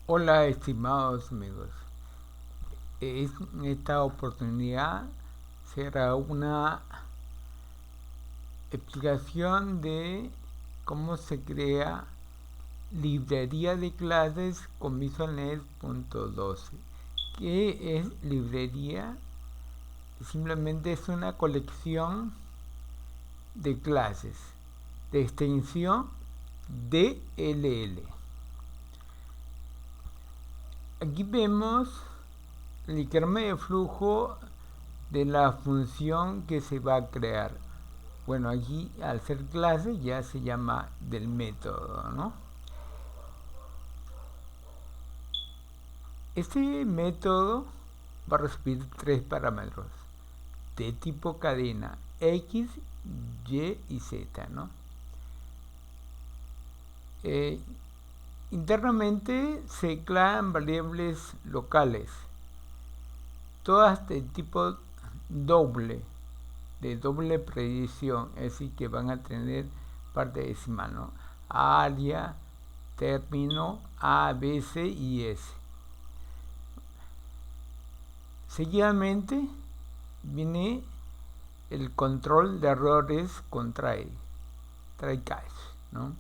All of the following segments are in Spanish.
Hola, estimados amigos. En esta oportunidad será una explicación de cómo se crea librería de clases con VisualNet.12. ¿Qué es librería? Simplemente es una colección de clases de extensión DLL. Aquí vemos el diagrama de flujo de la función que se va a crear. Bueno, aquí al ser clase ya se llama del método, ¿no? Este método va a recibir tres parámetros de tipo cadena: X, Y y Z, ¿no? Eh, Internamente se declaran variables locales, todas de tipo doble, de doble predicción, es decir, que van a tener parte decimal, ¿no? Área, término, A, B, C y S. Seguidamente viene el control de errores con try catch, ¿no?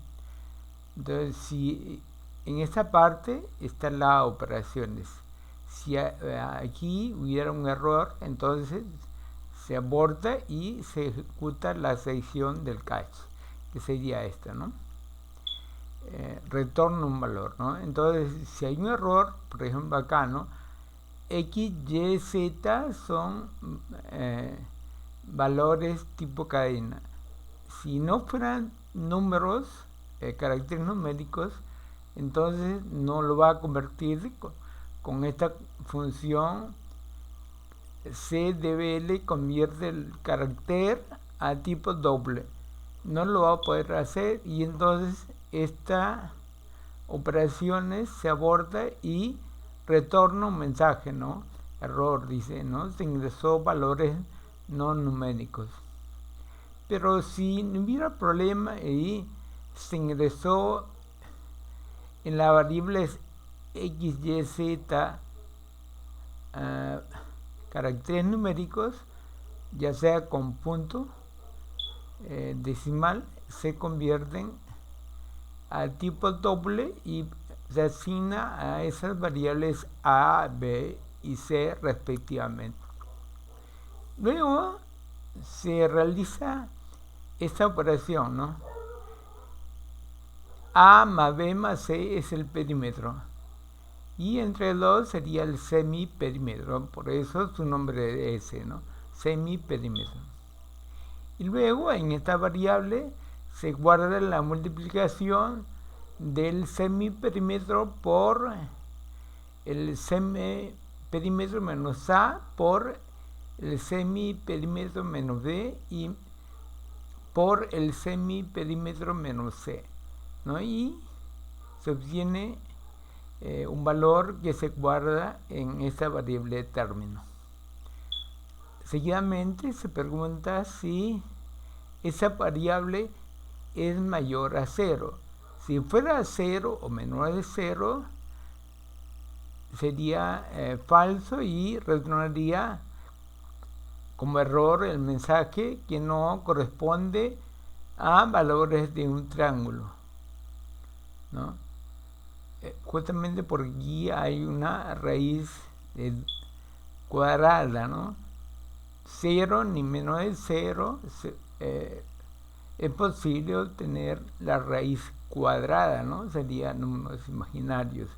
Entonces, si en esta parte están las operaciones, si aquí hubiera un error, entonces se aborta y se ejecuta la sección del catch, que sería esta, ¿no? Retorna un valor, ¿no? Entonces, si hay un error, por ejemplo acá, ¿no? X, Y, Z son valores tipo cadena. Si no fueran números, caracteres numéricos, entonces no lo va a convertir con esta función. CDBL convierte el carácter a tipo doble. No lo va a poder hacer y entonces esta operaciones se aborta y retorna un mensaje, ¿no? Error, dice, ¿no? Se ingresó valores no numéricos. Pero si no hubiera problema y se ingresó en las variables X, Y, Z caracteres numéricos, ya sea con punto decimal, se convierten a tipo doble y se asigna a esas variables A, B y C respectivamente. Luego se realiza esta operación, ¿no? A más B más C es el perímetro y entre los sería el semiperímetro, por eso su nombre es ese, ¿no? Semiperímetro. Y luego en esta variable se guarda la multiplicación del semiperímetro por el semiperímetro menos A por el semiperímetro menos B y por el semiperímetro menos C, ¿no? Y se obtiene un valor que se guarda en esta variable de término. Seguidamente se pregunta si esa variable es mayor a 0. Si fuera 0 o menor de 0, sería falso y retornaría como error el mensaje que no corresponde a valores de un triángulo, ¿no? Justamente por aquí hay una raíz cuadrada, ¿no? 0 ni menos de 0 es posible obtener la raíz cuadrada, ¿no? Serían números imaginarios.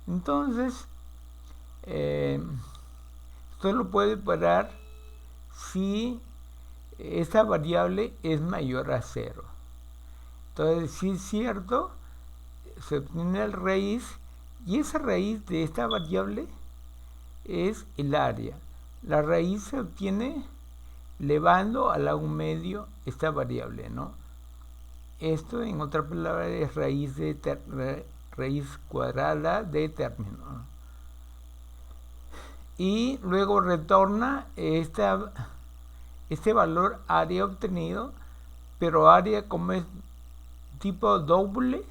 Entonces, solo puede operar si esta variable es mayor a 0. Entonces, si es cierto, se obtiene la raíz y esa raíz de esta variable es el área. La raíz se obtiene elevando al lado medio esta variable, ¿no? Esto, en otra palabra, es raíz cuadrada de término, ¿no? Y luego retorna este valor área obtenido, pero área como es tipo doble,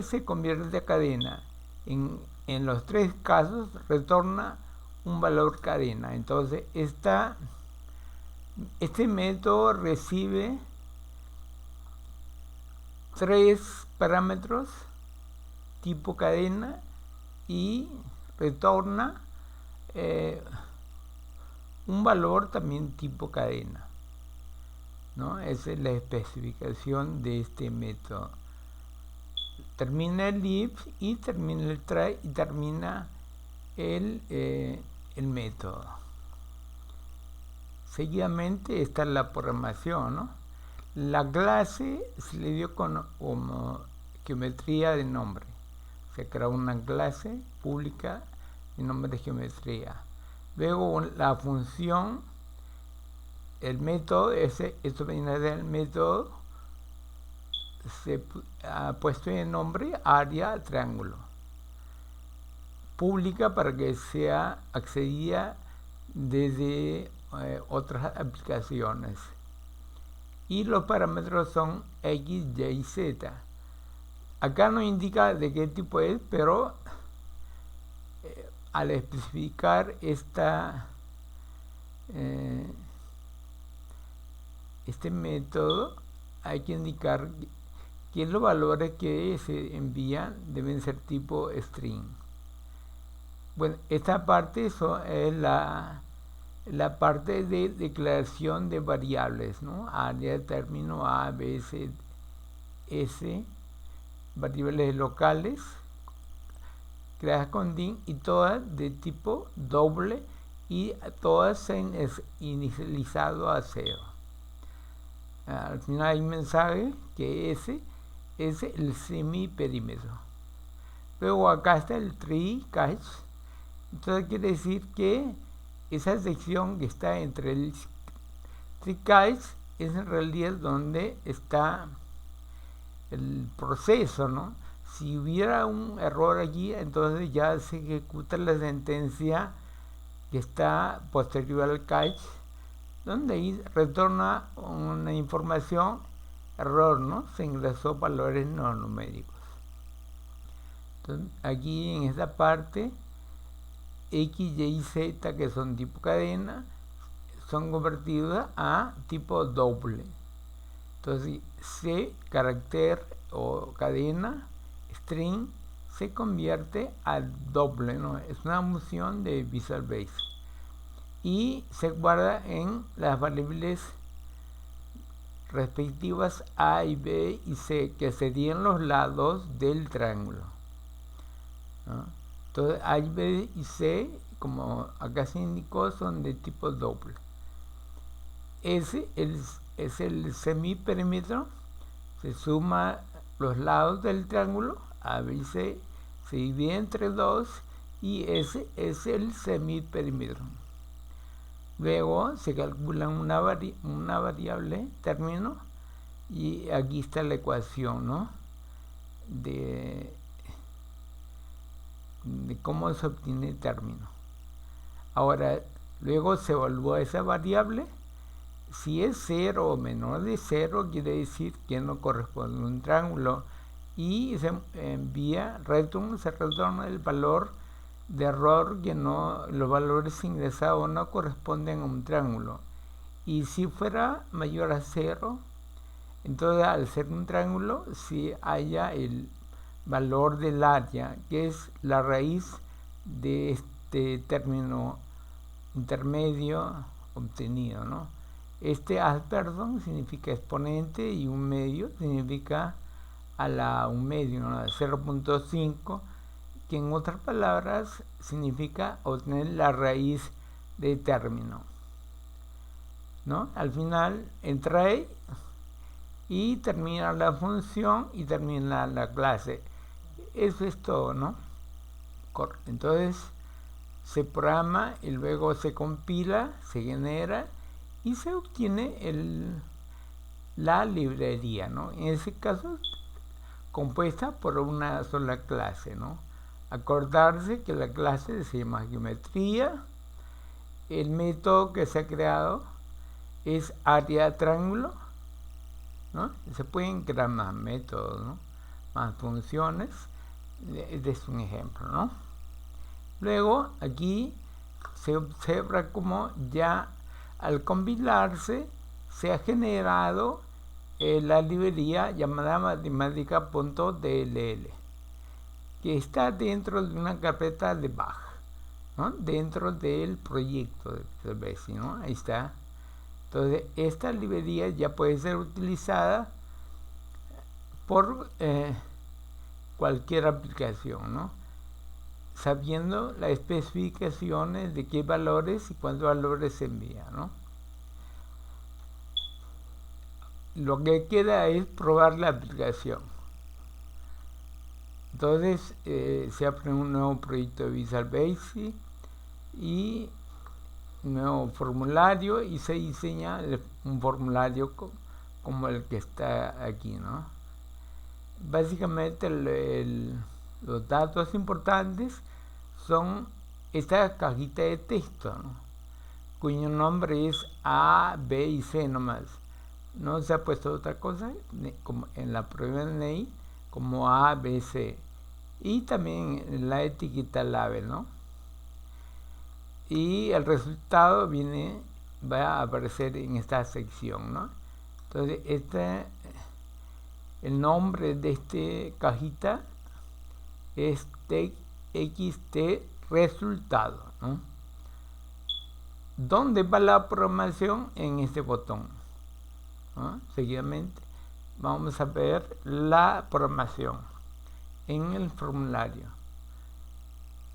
se convierte a cadena. En en los tres casos retorna un valor cadena. Entonces este método recibe tres parámetros tipo cadena y retorna un valor también tipo cadena, ¿no? Esa es la especificación de este método. Termina el if y termina el try y termina el método. Seguidamente está la programación, ¿no? La clase se le dio como geometría de nombre. Se creó una clase pública de nombre de geometría. Luego la función, el método, esto viene del método, se ha puesto en nombre área triángulo. Pública para que sea accedida desde otras aplicaciones. Y los parámetros son X, Y, Z. Acá no indica de qué tipo es, pero al especificar este método hay que indicar que los valores que se envían deben ser tipo string. Bueno, esta parte es la parte de declaración de variables, ¿no? Área, término, A, B, C, S, variables locales creadas con DIN y todas de tipo doble y todas inicializado a 0. Al final hay un mensaje que ese es el semiperímetro. Luego acá está el try catch. Entonces quiere decir que esa sección que está entre el try catch es en realidad donde está el proceso, ¿no? Si hubiera un error allí, entonces ya se ejecuta la sentencia que está posterior al catch, donde ahí retorna una información error, ¿no? Se ingresó valores no numéricos. Entonces, aquí en esta parte, X, Y, Z, que son tipo cadena, son convertidas a tipo doble. Entonces, C, carácter o cadena, string, se convierte a doble, ¿no? Es una función de Visual Basic. Y se guarda en las variables respectivas A y B y C, que serían los lados del triángulo, ¿no? Entonces A y B y C, como acá se indicó, son de tipo doble. Ese es el semiperímetro. Se suma los lados del triángulo A, B y C, se divide entre 2 y ese es el semiperímetro. Luego se calcula una variable término y aquí está la ecuación, ¿no? de cómo se obtiene el término. Ahora, luego se evalúa esa variable. Si es 0 o menor de 0, quiere decir que no corresponde a un triángulo y se envía se retorna el valor de error, que los valores ingresados no corresponden a un triángulo. Y si fuera mayor a 0, entonces al ser un triángulo, si haya el valor del área, que es la raíz de este término intermedio obtenido, ¿no? Este aspersum significa exponente y un medio significa un medio, ¿no? 0.5, que en otras palabras significa obtener la raíz de término, ¿no? Al final entra ahí y termina la función y termina la clase. Eso es todo, ¿no? Entonces se programa y luego se compila, se genera y se obtiene la librería, ¿no? En ese caso compuesta por una sola clase, ¿no? Acordarse que la clase se llama geometría, el método que se ha creado es área triángulo, ¿no? Se pueden crear más métodos, ¿no? Más funciones. Este es un ejemplo, ¿no? Luego aquí se observa como ya al compilarse se ha generado la librería llamada matemática.dll, que está dentro de una carpeta de Bach, ¿no? Dentro del proyecto de Visual Basic, ¿no? Ahí está. Entonces esta librería ya puede ser utilizada por cualquier aplicación, ¿no? Sabiendo las especificaciones de qué valores y cuántos valores se envían, ¿no? Lo que queda es probar la aplicación. Entonces se abre un nuevo proyecto de Visual Basic y un nuevo formulario y se diseña un formulario como el que está aquí, ¿no? Básicamente los datos importantes son esta cajita de texto, ¿no? Cuyo nombre es A, B y C nomás. No se ha puesto otra cosa como en la prueba de DNI como A, B, C. Y también en la etiqueta label, ¿no? Y el resultado va a aparecer en esta sección, ¿no? Entonces el nombre de esta cajita es TXT resultado, ¿no? ¿Dónde va la programación? En este botón, ¿no? Seguidamente vamos a ver la programación en el formulario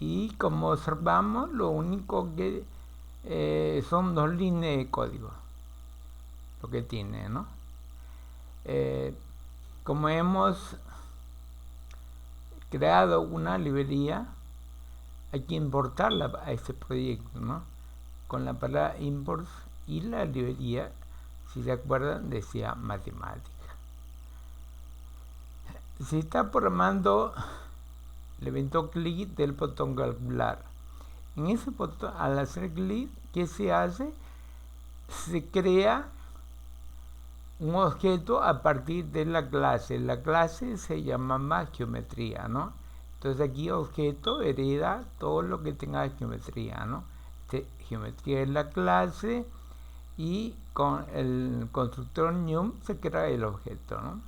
y como observamos lo único que son 2 líneas de código lo que tiene, ¿no? Como hemos creado una librería, hay que importarla a este proyecto, ¿no? Con la palabra import y la librería, si se acuerdan, decía matemática. Si está programando, le evento clic del botón calcular. En ese botón, al hacer clic, ¿qué se hace? Se crea un objeto a partir de la clase. La clase se llama geometría, ¿no? Entonces aquí objeto hereda todo lo que tenga geometría, ¿no? Geometría es la clase y con el constructor new se crea el objeto, ¿no?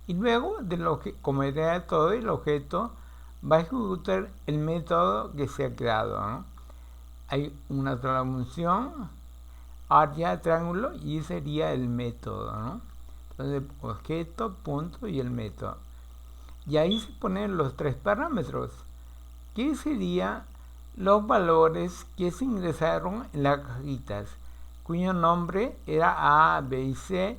Y luego, como hereda todo el objeto, va a ejecutar el método que se ha creado, ¿no? Hay una sola función, área, triángulo, y sería el método, ¿no? Entonces, objeto, punto y el método. Y ahí se ponen los 3 parámetros, que serían los valores que se ingresaron en las cajitas, cuyo nombre era A, B y C,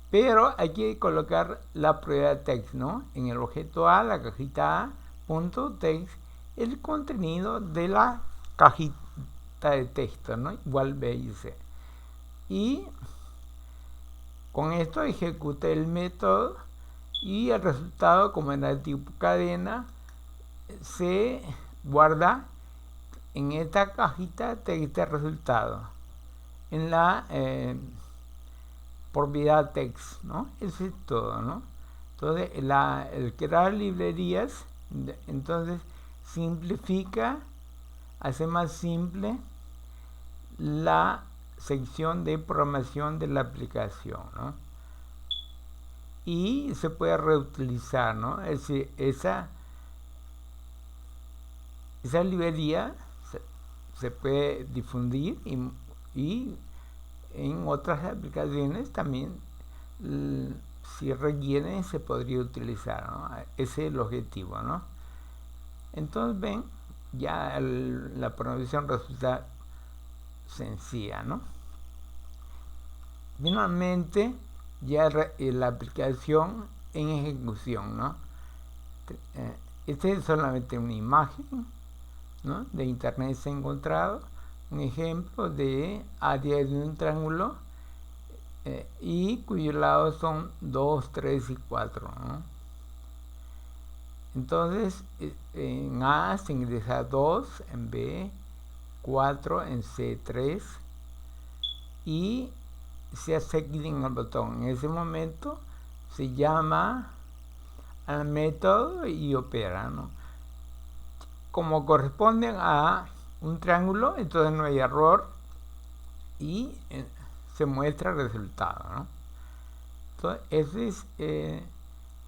pero hay que colocar la propiedad text, ¿no? En el objeto A, la cajita A, punto text, el contenido de la cajita de texto, ¿no? Igual B y C. Y con esto ejecuta el método y el resultado, como en la tipo cadena, se guarda en esta cajita de este resultado en la propiedad text, ¿no? Eso es todo, ¿no? Entonces el crear librerías entonces simplifica, hace más simple la sección de programación de la aplicación, ¿no? Y se puede reutilizar, ¿no? Es decir, esa librería se puede difundir y en otras aplicaciones también, si requieren, se podría utilizar, ¿no? Ese es el objetivo, ¿no? Entonces ven, ya la programación resulta sencilla, ¿no? Finalmente, ya la aplicación en ejecución, ¿no? Esta es solamente una imagen, ¿no? De internet se ha encontrado un ejemplo de área de un triángulo y cuyos lados son 2, 3 y 4, ¿no? Entonces en A se ingresa 2, en B 4, en C 3 y se hace clic en el botón. En ese momento se llama al método y opera, ¿no? como corresponden a un triángulo, entonces no hay error y se muestra el resultado, ¿no? Entonces, esa es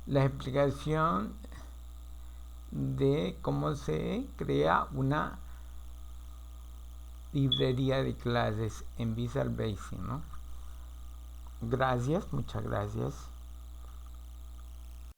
la explicación de cómo se crea una librería de clases en Visual Basic, ¿no? Gracias, muchas gracias.